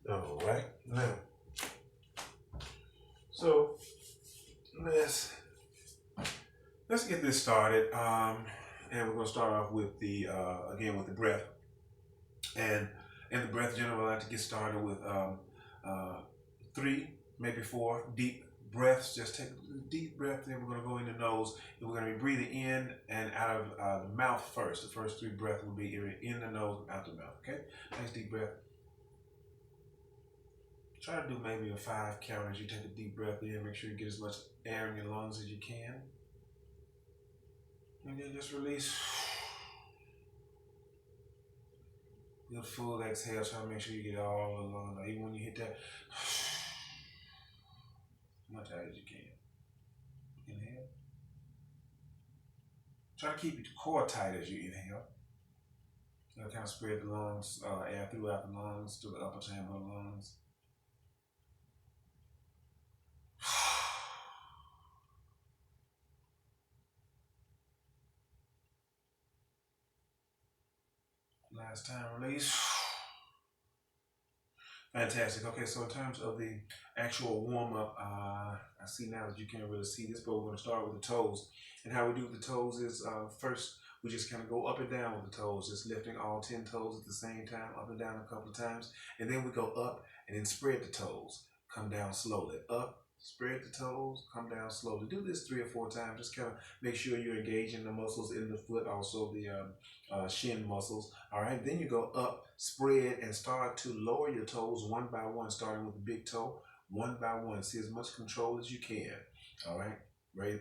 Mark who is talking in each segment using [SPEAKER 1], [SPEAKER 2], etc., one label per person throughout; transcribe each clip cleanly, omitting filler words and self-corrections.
[SPEAKER 1] All right, now, so let's get this started. And we're gonna start off with the again with the breath, and in the breath general, I like to get started with uh, 3, maybe 4 deep breaths. Just take a deep breath. Then we're gonna go in the nose, and we're gonna be breathing in and out of the mouth first. The first 3 breaths will be in the nose, out the mouth. Okay, nice deep breath. Try to do maybe a 5 count as you take a deep breath in. Make sure you get as much air in your lungs as you can. And then just release. Good full exhale. Try to make sure you get all the lungs. Even when you hit that, as much out as you can. Inhale. Try to keep your core tight as you inhale. Kind of spread the lungs, air throughout the lungs to the upper chamber of the lungs. Last time, release. Fantastic. Okay, so in terms of the actual warm-up, I see now that you can't really see this, but we're going to start with the toes. And how we do the toes is first, we just kind of go up and down with the toes, just lifting all 10 toes at the same time, up and down a couple of times. And then we go up and then spread the toes, come down slowly. Up, spread the toes, come down slowly. Do this 3 or 4 times. Just kind of make sure you're engaging the muscles in the foot, also the shin muscles. All right, then you go up, spread, and start to lower your toes one by one, starting with the big toe, one by one. See as much control as you can. All right, right.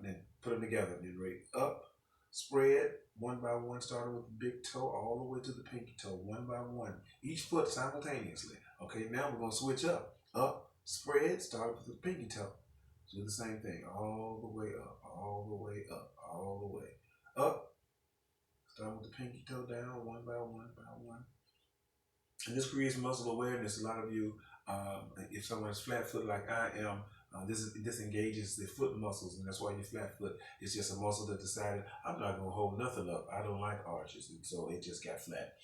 [SPEAKER 1] Then put them together. Then right up, spread, one by one, starting with the big toe all the way to the pinky toe, one by one. Each foot simultaneously. Okay, now we're gonna switch up. Up, spread, start with the pinky toe. Do the same thing, all the way up, all the way up, all the way up. Start with the pinky toe down, one by one by one. And this creates muscle awareness. A lot of you, if someone's flat foot like I am, this engages the foot muscles, and that's why you're flat foot. It's just a muscle that decided, I'm not going to hold nothing up. I don't like arches, and so it just got flat.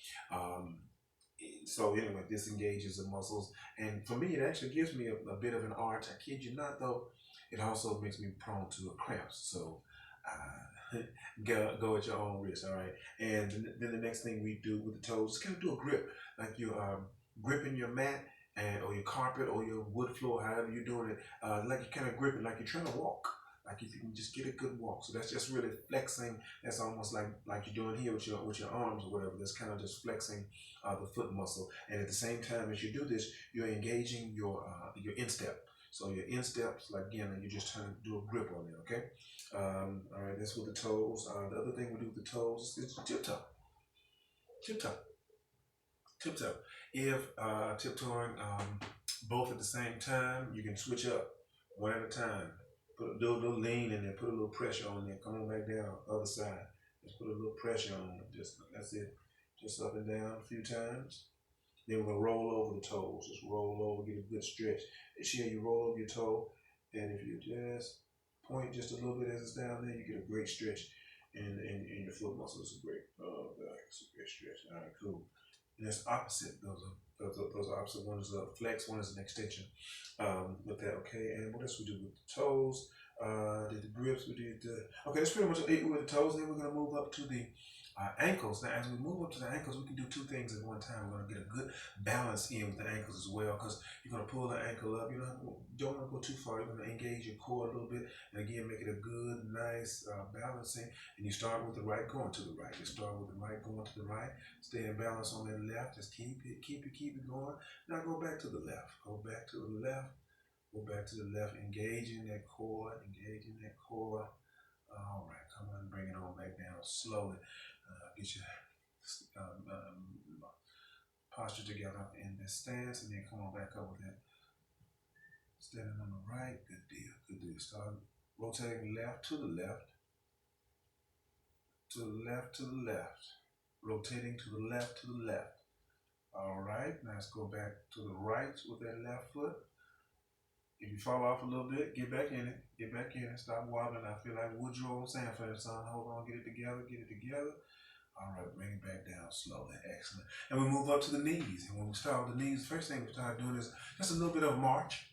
[SPEAKER 1] So anyway, this engages the muscles, and for me, it actually gives me a bit of an arch. I kid you not, though. It also makes me prone to cramps. So go at your own risk, all right? And then the next thing we do with the toes is kind of do a grip, like you're gripping your mat or your carpet or your wood floor, however you're doing it, like you're kind of gripping, like you're trying to walk. Like if you can just get a good walk. So that's just really flexing. That's almost like you're doing here with your arms or whatever. That's kind of just flexing the foot muscle. And at the same time as you do this, you're engaging your instep. So your insteps, like again, you're just trying to do a grip on it, okay? All right, that's with the toes. The other thing we do with the toes is tiptoe. Tiptoe. Tiptoe. If tiptoeing both at the same time, you can switch up one at a time. Do a little lean in there, put a little pressure on there. Come on back down, other side. Just put a little pressure on it. That's it. Just up and down a few times. Then we're gonna roll over the toes. Just roll over, get a good stretch. Make sure you roll over your toe, and if you just point just a little bit as it's down there, you get a great stretch in your foot muscles. It's a great, it's a great stretch. All right, cool. And that's opposite. Those are opposite. One is a flex, one is an extension. With that, okay. And what else we do with the toes? Did the grips? We did the. Okay, that's pretty much it with the toes. Then we're gonna move up to the ankles. Now, as we move up to the ankles, we can do 2 things at one time. We're going to get a good balance in with the ankles as well, because you're going to pull the ankle up. You don't want to go too far. You're going to engage your core a little bit, and again, make it a good, nice balancing. And you start with the right going to the right. You start with the right going to the right. Stay in balance on that left. Just keep it going. Now go back to the left. Go back to the left. Go back to the left. Engaging that core. Engaging that core. All right, come on, bring it on back down slowly. Get your posture together in this stance, and then come on back up with that. Standing on the right, good deal, good deal. Start rotating left to the left, to the left, to the left, rotating to the left, to the left. All right, now let's go back to the right with that left foot. If you fall off a little bit, get back in it. Get back in it. Stop wobbling. I feel like Woodrow on Sanford, son. Hold on, get it together, get it together. All right, bring it back down slowly. Excellent. And we move up to the knees. And when we start with the knees, the first thing we start doing is just a little bit of a march.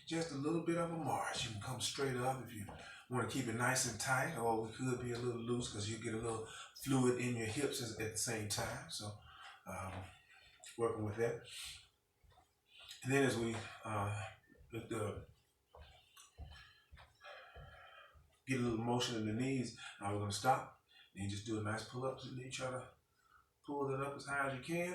[SPEAKER 1] Just a little bit of a march. You can come straight up if you want to keep it nice and tight, or we could be a little loose because you get a little fluid in your hips at the same time. So, working with that. And then as we get a little motion in the knees, now we're going to stop. And you just do a nice pull-ups and then you try to pull it up as high as you can.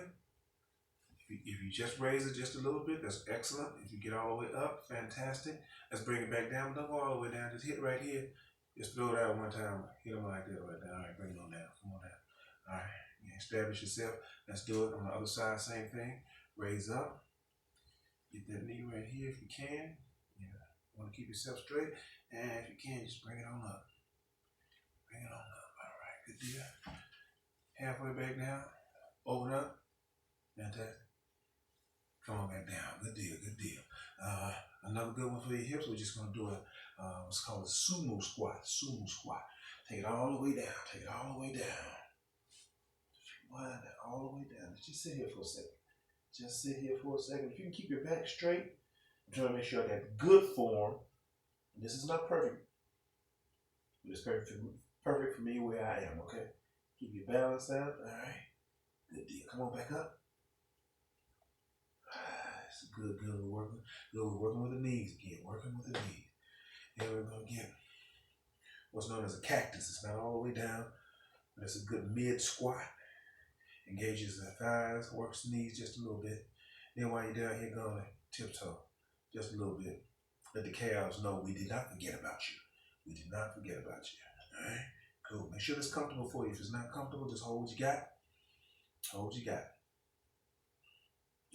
[SPEAKER 1] If you just raise it just a little bit, that's excellent. If you get all the way up, fantastic. Let's bring it back down. Don't go all the way down. Just hit right here. Just throw it out one time. Hit them like that right there. All right, bring it on down. Come on down. All right, establish yourself. Let's do it on the other side. Same thing. Raise up. Get that knee right here if you can. Yeah, want to keep yourself straight. And if you can, just bring it on up. Bring it on up. All right, good deal. Halfway back down. Open up. Fantastic. Come on back down. Good deal, good deal. Another good one for your hips. We're just going to do what's called a sumo squat. Sumo squat. Take it all the way down. Take it all the way down. Wind it all the way down. Just sit here for a second. Just sit here for a second. If you can keep your back straight, I'm trying to make sure I got good form. This is not perfect. It's perfect for me where I am, okay? Keep your balance out. All right. Good deal. Come on back up. It's good. We're working with the knees again. Working with the knees. And we're going to get what's known as a cactus. It's not all the way down, but it's a good mid squat. Engages the thighs, works the knees just a little bit. Then while you're down here, going to tiptoe just a little bit. Let the calves know we did not forget about you. We did not forget about you. All right? Cool. Make sure it's comfortable for you. If it's not comfortable, just hold what you got. Hold what you got.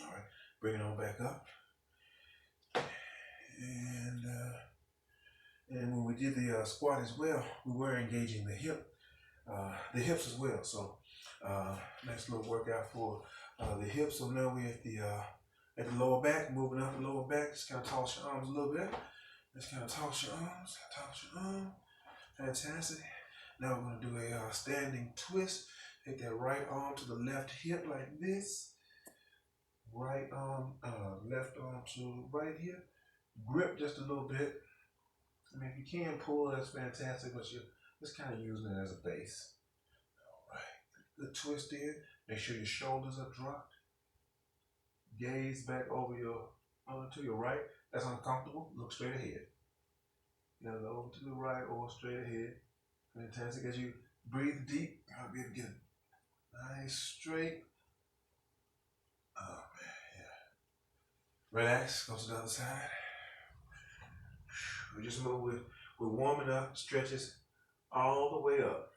[SPEAKER 1] All right. Bring it on back up. And when we did the squat as well, we were engaging the hips as well. So nice little workout for the hips. So now we're at the lower back, moving up the lower back. Just kind of toss your arms a little bit. Just kind of toss your arms. Fantastic. Now we're going to do a standing twist. Take that right arm to the left hip like this. Right arm, left arm to right here. Grip just a little bit. I mean, if you can pull, that's fantastic, but you're just kind of using it as a base. All right. Good twist in. Make sure your shoulders are dropped. Gaze back over to your right. That's uncomfortable. Look straight ahead. You know, over to the right or straight ahead. Fantastic. As you breathe deep, I'll be able to get a nice straight. Oh man, yeah. Relax. Go to the other side. We just move with. We're warming up. Stretches all the way up.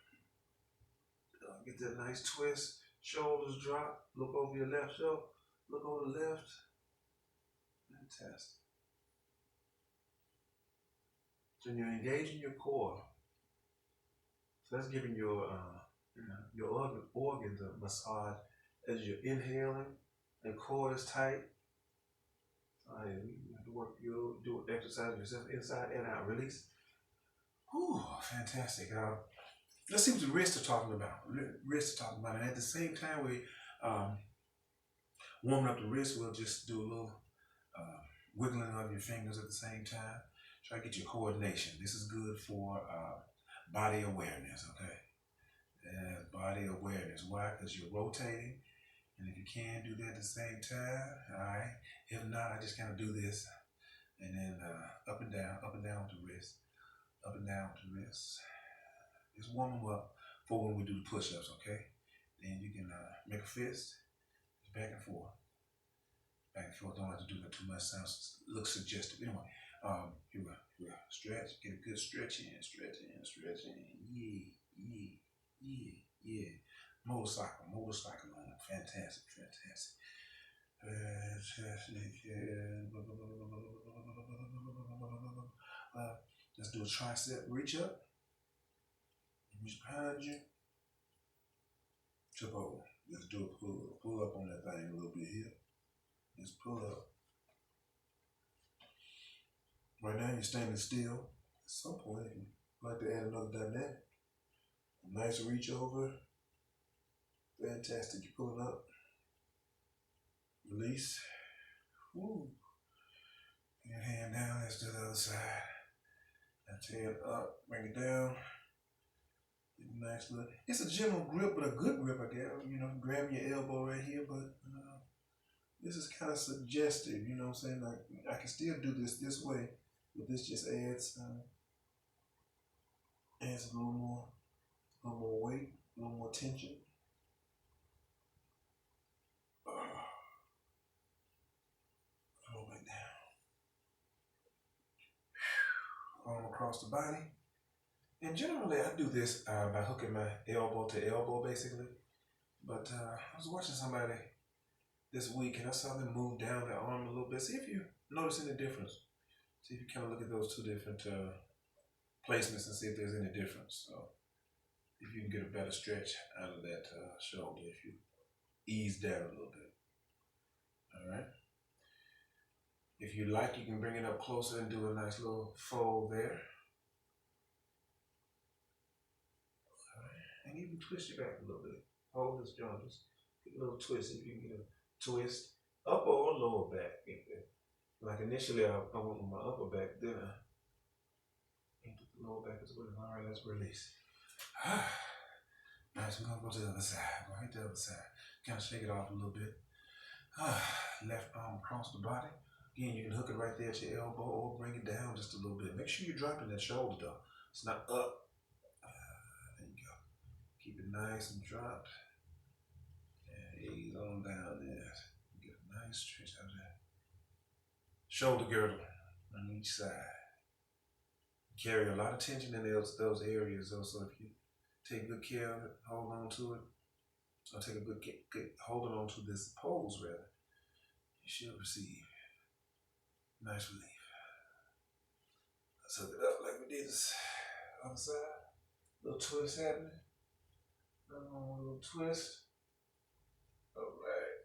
[SPEAKER 1] Get that nice twist. Shoulders drop. Look over your left shoulder. Look over the left. Fantastic. So you're engaging your core. So that's giving your organs a massage as you're inhaling. The core is tight. You have to work. You do exercise yourself inside and out. Release. Whew, fantastic. Let's see what the wrists are talking about. And at the same time we warming up the wrist, we'll just do a little wiggling of your fingers at the same time. Try to get your coordination. This is good for body awareness, okay? Body awareness. Why? Because you're rotating. And if you can do that at the same time, all right? If not, I just kind of do this. And then up and down with the wrist. Up and down with the wrist. Just warm them up for when we do the push-ups, okay? Then you can make a fist. Just back and forth. Back and forth. Don't have to do that too much. Sounds looks suggestive. Anyway, here we go. Stretch. Get a good stretch in. Yeah. Motorcycle on. Fantastic. Let's do a tricep reach up. Reach behind you. Tip over. Let's do a pull up. Pull up on that thing a little bit here. Just pull up. Right now you're standing still. At some point, you'd like to add another dynamic. A nice reach over. Fantastic. You pull it up, release. Woo. Your hand down, let's do the other side. Let's head up, bring it down. Get a nice little, it's a gentle grip, but a good grip, I guess. You know, grab your elbow right here, but this is kind of suggestive, you know what I'm saying? Like, I can still do this way, but this just adds a little more weight, a little more tension. Roll back down. Arm across the body. And generally, I do this by hooking my elbow to elbow, basically. But I was watching somebody this week, and I saw them move down their arm a little bit. See if you notice any difference. See if you kind of look at those two different placements and see if there's any difference. So if you can get a better stretch out of that shoulder, if you ease down a little bit. All right. If you like, you can bring it up closer and do a nice little fold there. All right. And even twist your back a little bit. Hold this joint. Just get a little twist. If you can get a twist, upper or lower back. Like initially, I went with my upper back, then I into the lower back as well. All right, let's release. Nice, we're gonna go to the other side. Go right to the other side. Kind of shake it off a little bit. Left arm across the body. Again, you can hook it right there at your elbow or bring it down just a little bit. Make sure you're dropping that shoulder though. It's not up. There you go. Keep it nice and dropped. And ease on down there. Get a nice stretch out of that. Shoulder girdle on each side. Carry a lot of tension in those areas though, so if you take good care of it, hold on to it, or take a good holding on to this pose rather, you should receive nice relief. Let's hook it up like we did this other side. Little twist happening. Another one, a little twist. All right.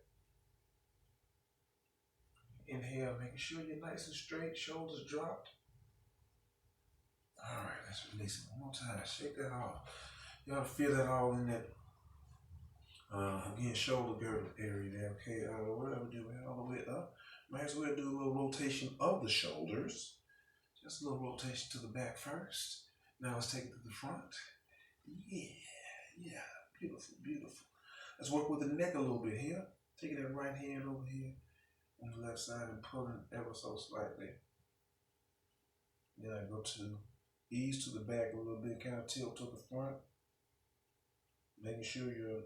[SPEAKER 1] Inhale, making sure you're nice and straight, shoulders dropped. All right, let's release it one more time. Shake that off. You ought to feel that all in that, again, shoulder girdle area there. Okay, whatever we do, all the way up. Might as well do a little rotation of the shoulders. Just a little rotation to the back first. Now let's take it to the front. Yeah, beautiful, beautiful. Let's work with the neck a little bit here. Taking that right hand over here on the left side and pulling ever so slightly. Then I go to ease to the back a little bit, kind of tilt to the front. Making sure you're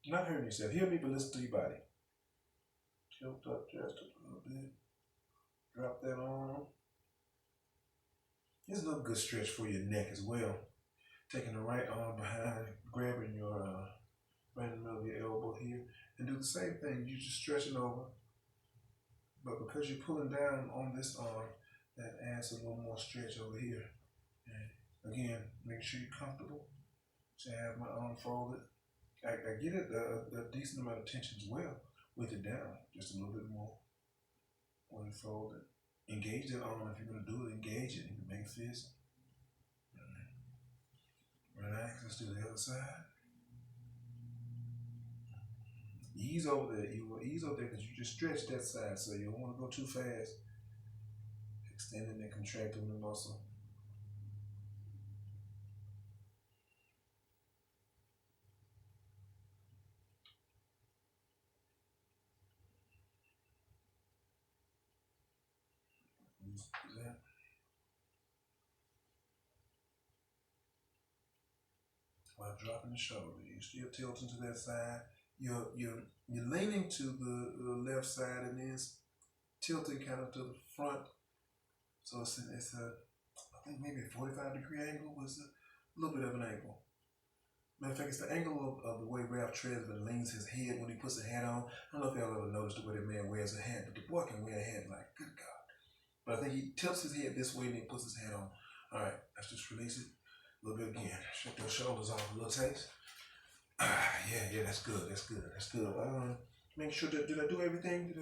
[SPEAKER 1] not hurting yourself. Hear me, but listen to your body. Tilt up just a little bit. Drop that arm. Here's another good stretch for your neck as well. Taking the right arm behind, grabbing your right in the middle of your elbow here, and do the same thing. You're just stretching over, but because you're pulling down on this arm, that adds a little more stretch over here. And again, make sure you're comfortable. So I have my arm folded. I get it a decent amount of tension as well with it down, just a little bit more when you fold it. Engage that arm if you're going to do it. Engage it. You can make a fist. Relax. Let's do the other side. Ease over there. You will ease over there because you just stretch that side, so you don't want to go too fast. Extending and contracting the muscle. That. While dropping the shoulder, you're still tilting to that side. You're leaning to the left side and then tilting kind of to the front. So it's a, I think maybe a 45-degree angle was a little bit of an angle. Matter of fact, it's the angle of the way Ralph Tresvant leans his head when he puts a hat on. I don't know if y'all ever noticed the way that man wears a hat, but the boy can wear a hat like, good God. But I think he tilts his head this way and then puts his hat on. All right, let's just release it a little bit again. Shake those shoulders off a little taste. Yeah, that's good. That's good. Make sure that did I do everything?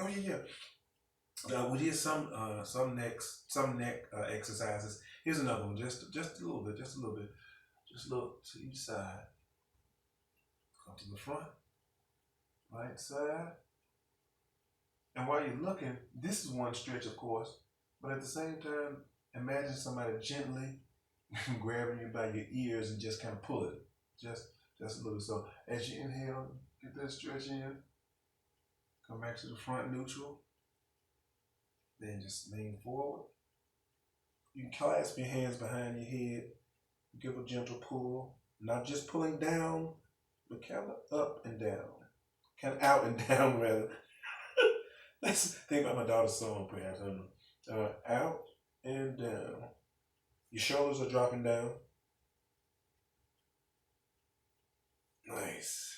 [SPEAKER 1] Oh yeah. We did some neck exercises. Here's another one. Just a little bit. Just a little to each side. to the front, right side. And while you're looking, this is one stretch, of course, but at the same time, imagine somebody gently grabbing you by your ears and just kind of pull it. Just a little. So as you inhale, get that stretch in. Come back to the front neutral. Then just lean forward. You can clasp your hands behind your head. Give a gentle pull. Not just pulling down, but kind of up and down. Kind of out and down, rather. Let's think about my daughter's song, perhaps. I don't know. Out and down. Your shoulders are dropping down. Nice.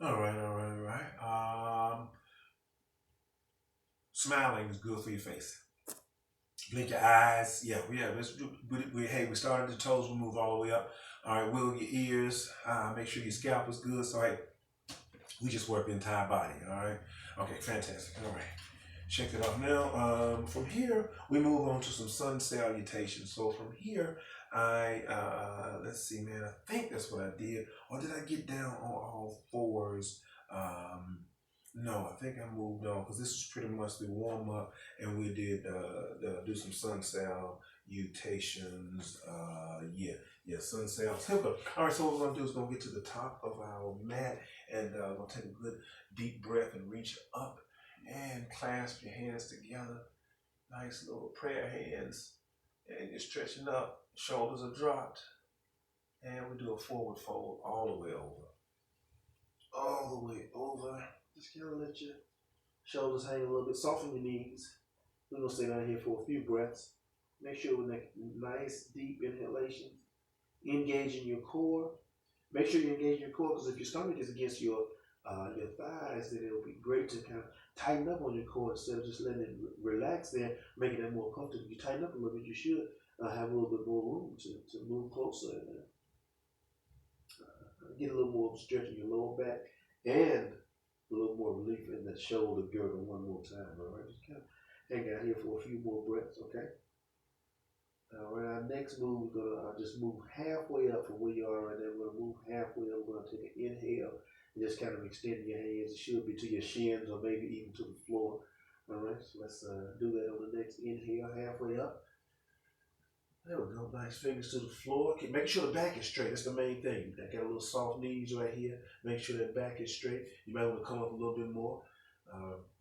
[SPEAKER 1] All right. Smiling is good for your face. Blink your eyes. Yeah. Hey, we started the toes. We'll move all the way up. All right. Wiggle your ears. Make sure your scalp is good. So, hey, we just work the entire body. All right. Okay. Fantastic. All right. Check it out. Now, from here, we move on to some sun salutations. So from here, let's see, man, I think that's what I did. Or did I get down on all fours? No, I think I moved on because this is pretty much the warm up, and we did do some sun salutations. Sun salutations. All right, so what we're gonna do is gonna get to the top of our mat, and we're gonna take a good deep breath and reach up and clasp your hands together. Nice little prayer hands, and you're stretching up. Shoulders are dropped, and we do a forward fold all the way over. All the way over. Just kind of let your shoulders hang a little bit. Soften your knees. We're going to stay down here for a few breaths. Make sure we make nice, deep inhalation. Engage in your core. Make sure you engage your core, because if your stomach is against your thighs, then it'll be great to kind of tighten up on your core instead of just letting it relax there, making it more comfortable. If you tighten up a little bit, you should have a little bit more room to move closer and get a little more stretch in your lower back and a little more relief in that shoulder girdle one more time. All right, just kind of hang out here for a few more breaths, okay? All right, our next move, we're gonna just move halfway up from where you are right now. We're gonna move halfway up. We're gonna take an inhale and just kind of extend your hands. It should be to your shins or maybe even to the floor. All right, so let's do that on the next inhale, halfway up. There we go. Nice fingers to the floor. Okay, make sure the back is straight. That's the main thing. I got a little soft knees right here. Make sure that back is straight. You might want to come up a little bit more.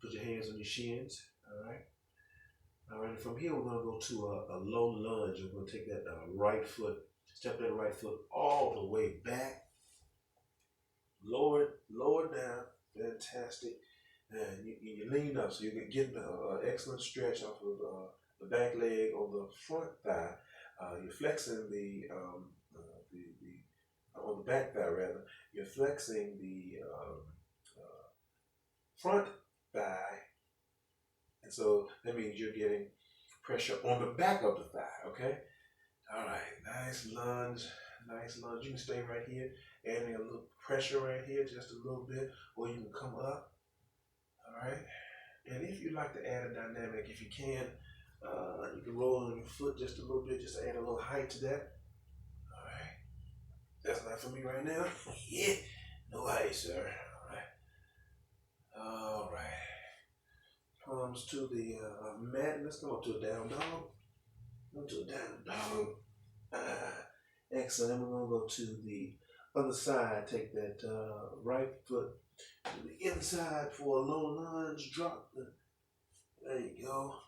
[SPEAKER 1] Put your hands on your shins. All right. All right. And from here, we're going to go to a low lunge. We're going to take that right foot, step that right foot all the way back. Lower it down. Fantastic. And you lean up, so you're getting an excellent stretch off of the back leg on the front thigh. You're flexing on the back thigh rather. You're flexing the front thigh, and so that means you're getting pressure on the back of the thigh. Okay. All right. Nice lunge. You can stay right here, adding a little pressure right here, just a little bit, or you can come up. All right. And if you'd like to add a dynamic, if you can. You can roll on your foot just a little bit, just to add a little height to that. All right. That's not for me right now. Yeah. No height, sir. All right. Palms to the mat. Let's go up to a down dog. Excellent. We're going to go to the other side. Take that right foot to the inside for a low lunge. Drop the. There you go.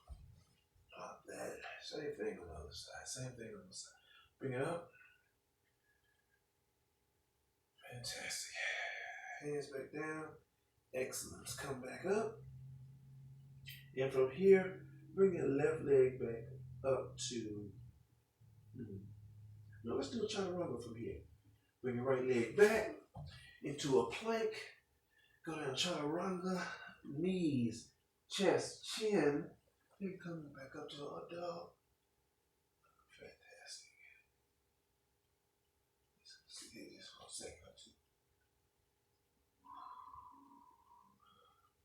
[SPEAKER 1] Drop that. Same thing on the other side. Bring it up. Fantastic. Hands back down. Excellent. Let's come back up. And from here, bring your left leg back up to. No, let's do a chaturanga from here. Bring your right leg back into a plank. Go down chaturanga. Knees, chest, chin. Then come back up to a dog. Fantastic. Let's see this for a second or two.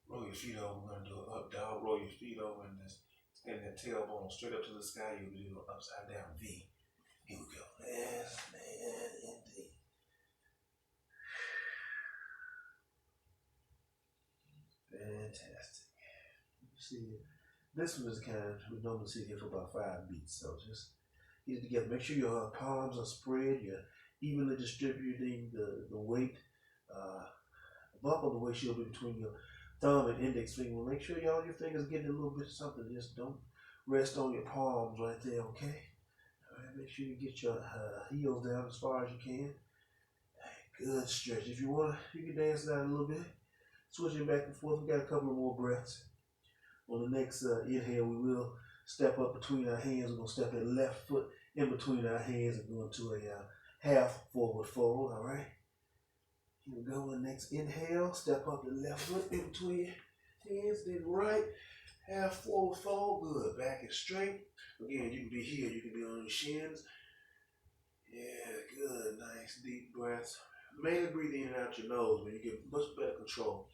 [SPEAKER 1] Roll your feet over. We're going to do an up dog. Roll your feet over and just stand that tailbone straight up to the sky. You'll do an upside down V. Here we go. Yes, man, indeed. fantastic. See, this one is kind of, we normally sit here for about 5 beats, so just get it together. Make sure your palms are spread, you're evenly distributing the weight. Bump on the weight should be between your thumb and index finger. Make sure all your fingers getting a little bit of something. Just don't rest on your palms right there, okay? All right, make sure you get your heels down as far as you can. Good stretch. If you want to, you can dance it out a little bit. Switching back and forth. We got a couple of more breaths. On the next inhale, we will step up between our hands. We're going to step that left foot in between our hands and go into a half forward fold, all right? Here we go. The next inhale, step up the left foot in between your hands, then right, half forward fold. Good. Back and straight. Again, you can be here, you can be on your shins. Yeah, good. Nice deep breaths. Mainly breathe in and out your nose when you get much better control.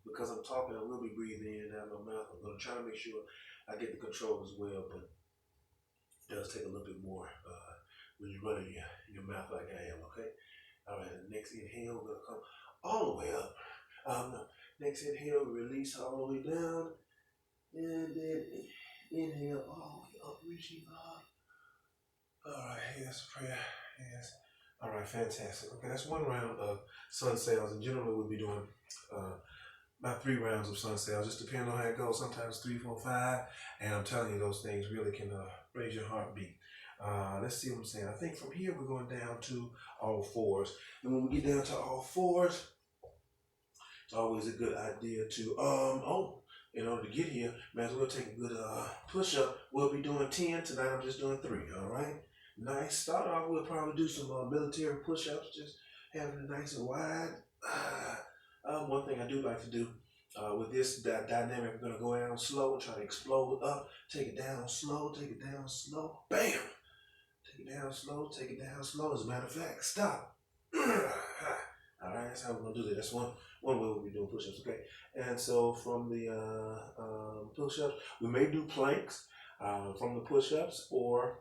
[SPEAKER 1] Because I'm talking, I will be breathing in and out my mouth. I'm going to try to make sure I get the control as well, but it does take a little bit more when you're running your mouth like I am, okay? All right, the next inhale, we're going to come all the way up. Next inhale, release all the way down. And then inhale all the way up, reaching up. All right, yes, prayer, yes. All right, fantastic. Okay, that's one round of sun sails. And generally we'll be doing about 3 rounds of sun sails, just depending on how it goes. Sometimes 3, 4, 5. And I'm telling you, those things really can raise your heartbeat. Let's see what I'm saying. I think from here we're going down to all fours. And when we get down to all fours, it's always a good idea to, in order to get here, might as well take a good push-up. We'll be doing 10. Tonight I'm just doing 3, all right? Nice. Start off, we'll probably do some military push-ups, just having it nice and wide. One thing I do like to do with this dynamic, we're going to go down slow and try to explode up. Take it down slow, take it down slow. Bam! Take it down slow, take it down slow. As a matter of fact, stop. All right, that's how we're going to do that. That's one way we'll be doing push-ups, okay? And so from the push-ups, we may do planks from the push-ups, or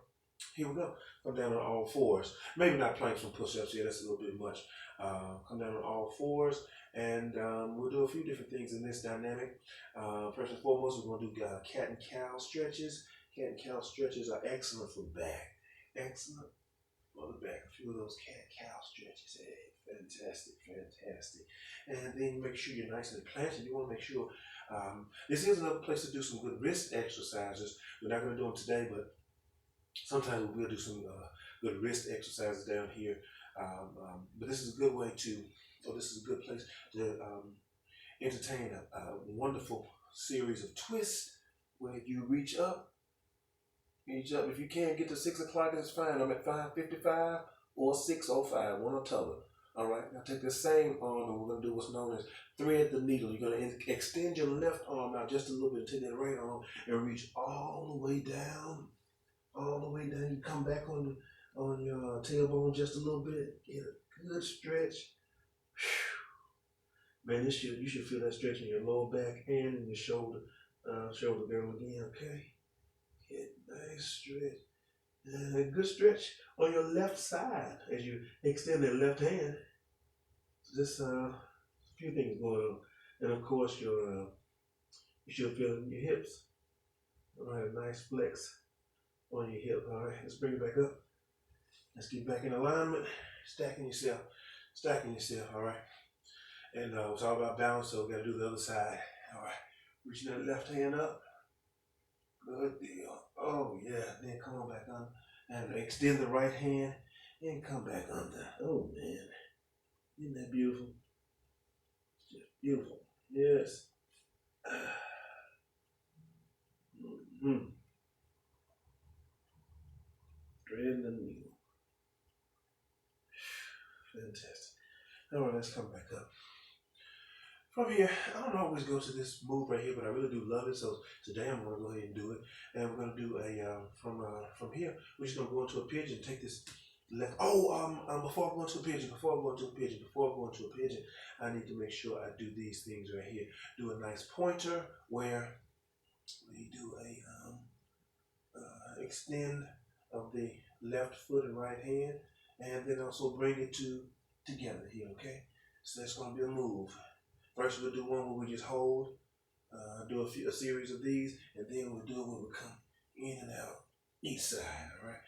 [SPEAKER 1] here we go. Come down on all fours. Maybe not planks from push-ups. Yeah, that's a little bit much. Come down on all fours, and we'll do a few different things in this dynamic. First and foremost, we're going to do cat and cow stretches. Cat and cow stretches are excellent for the back. Excellent for the back. A few of those cat and cow stretches. Hey, fantastic, fantastic. And then make sure you're nice and planted. You want to make sure this is another place to do some good wrist exercises. We're not going to do them today, but sometimes we'll do some good wrist exercises down here. But this is a good way to, or this is a good place to entertain a wonderful series of twists where you reach up. If you can't get to 6 o'clock, that's fine. I'm at 5:55 or 6:05, one or t'other. All right, now take the same arm and we're going to do what's known as thread the needle. You're going to extend your left arm out just a little bit, take that right arm and reach all the way down. All the way down. You come back on your tailbone just a little bit. Get a good stretch. Man, you should feel that stretch in your lower back and in your shoulder girdle again, okay? Get a nice stretch. And a good stretch on your left side as you extend that left hand. Just a few things going on. And of course, you should feel it in your hips. All right, a nice flex on your hip. All right, let's bring it back up. Let's get back in alignment. Stacking yourself. All right. And it's all about balance, so we got to do the other side. All right. Reaching that left hand up. Good deal. Oh, yeah. Then come on back under. And extend the right hand and come back under. Oh, man. Isn't that beautiful? It's just beautiful. Yes. Threading the needle. Fantastic. All right, let's come back up. From here, I don't always go to this move right here, but I really do love it. So today I'm going to go ahead and do it. And we're going to do a, from here, we're just going to go into a pigeon, take this left. Before I go into a pigeon, I need to make sure I do these things right here. Do a nice pointer where we do a extend of the left foot and right hand, and then also bring it together here, okay? So that's going to be a move. First we'll do one where we just hold Do a series of these, and then we'll do it when we come in and out each side. All right.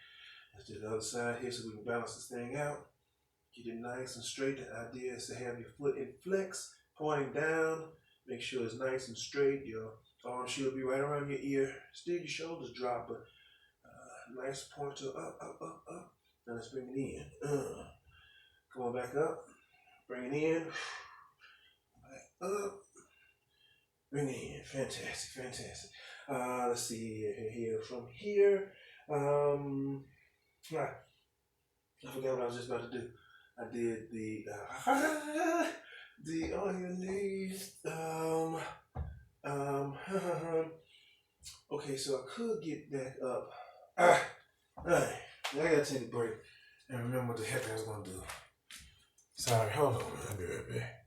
[SPEAKER 1] Let's do the other side here so we can balance this thing out. Get it nice and straight. The idea is to have your foot in flex, pointing down. Make sure it's nice and straight. Your arm should be right around your ear. Still your shoulders drop, but nice pointer up, up, up, up. Now let's bring it in. Come on back up. Bring it in. Back up. Bring it in. Fantastic, fantastic. Let's see here from here. I forgot what I was just about to do. I did the on your knees. Okay, so I could get back up. I gotta take a break and remember what the heck I was gonna do. Sorry, hold on, I'll be right back.